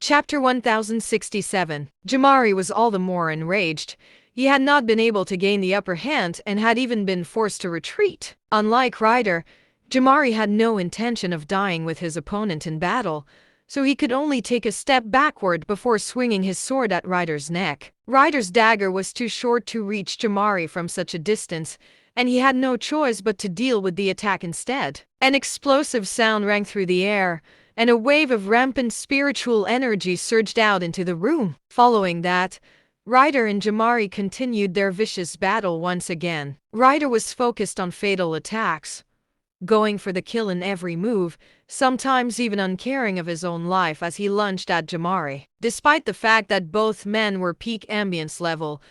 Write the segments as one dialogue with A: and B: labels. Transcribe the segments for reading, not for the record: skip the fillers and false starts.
A: Chapter 1067. Jamari was all the more enraged. He had not been able to gain the upper hand and had even been forced to retreat. Unlike Ryder, Jamari had no intention of dying with his opponent in battle, so he could only take a step backward before swinging his sword at Ryder's neck. Ryder's dagger was too short to reach Jamari from such a distance, and he had no choice but to deal with the attack instead. An explosive sound rang through the air, and a wave of rampant spiritual energy surged out into the room. Following that, Ryder and Jamari continued their vicious battle once again. Ryder was focused on fatal attacks, going for the kill in every move, sometimes even uncaring of his own life as he lunged at Jamari. Despite the fact that both men were peak ambience level,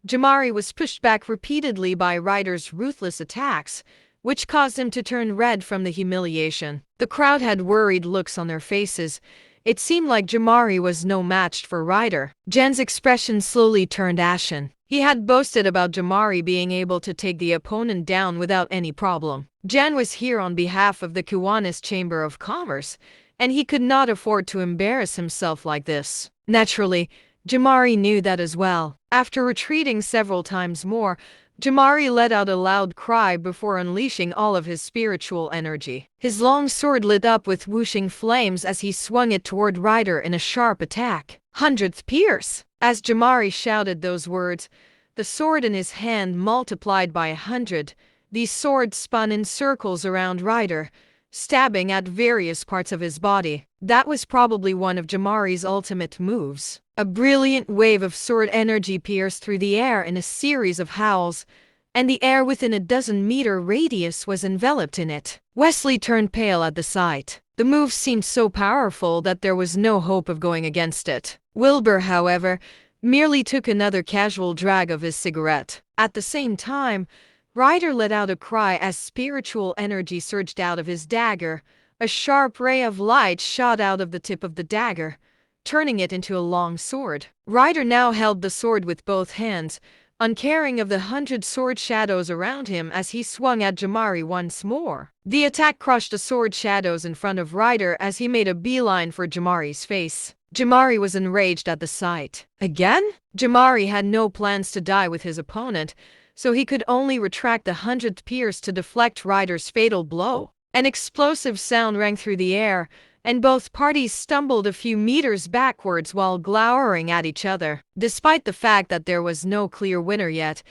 A: Jamari was pushed back repeatedly by Ryder's ruthless attacks, which caused him to turn red from the humiliation. The crowd had worried looks on their faces. It seemed like Jamari was no match for Ryder. Jen's expression slowly turned ashen. He had boasted about Jamari being able to take the opponent down without any problem. Jen was here on behalf of the Kiwanis Chamber of Commerce, and he could not afford to embarrass himself like this. Naturally, Jamari knew that as well. After retreating several times more, Jamari let out a loud cry before unleashing all of his spiritual energy. His long sword lit up with whooshing flames as he swung it toward Ryder in a sharp attack. 100th Pierce! As Jamari shouted those words, the sword in his hand multiplied by 100. The sword spun in circles around Ryder, stabbing at various parts of his body. That was probably one of Jamari's ultimate moves. A brilliant wave of sword energy pierced through the air in a series of howls, and the air within a dozen-meter radius was enveloped in it. Wesley turned pale at the sight. The move seemed so powerful that there was no hope of going against it. Wilbur, however, merely took another casual drag of his cigarette. At the same time, Ryder let out a cry as spiritual energy surged out of his dagger. A sharp ray of light shot out of the tip of the dagger, turning it into a long sword. Ryder now held the sword with both hands, uncaring of the 100 sword shadows around him as he swung at Jamari once more. The attack crushed the sword shadows in front of Ryder as he made a beeline for Jamari's face. Jamari was enraged at the sight. Again? Jamari had no plans to die with his opponent, so he could only retract the 100th pierce to deflect Ryder's fatal blow. An explosive sound rang through the air, and both parties stumbled a few meters backwards while glowering at each other. Despite the fact that there was no clear winner yet,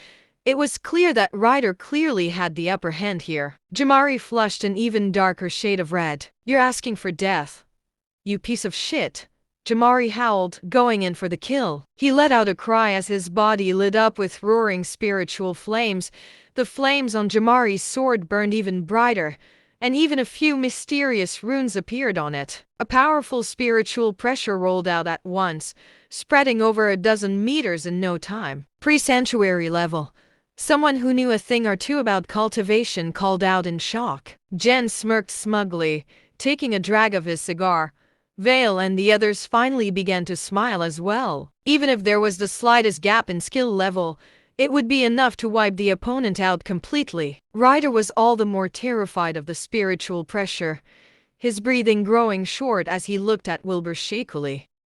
A: it was clear that Ryder clearly had the upper hand here. Jamari flushed an even darker shade of red. "You're asking for death, you piece of shit," Jamari howled, going in for the kill. He let out a cry as his body lit up with roaring spiritual flames. The flames on Jamari's sword burned even brighter, and even a few mysterious runes appeared on it. A powerful spiritual pressure rolled out at once, spreading over a dozen meters in no time. Pre-sanctuary level. Someone who knew a thing or two about cultivation called out in shock. Jen smirked smugly, taking a drag of his cigar. Vale and the others finally began to smile as well. Even if there was the slightest gap in skill level, it would be enough to wipe the opponent out completely. Ryder was all the more terrified of the spiritual pressure, his breathing growing short as he looked at Wilbur shakily.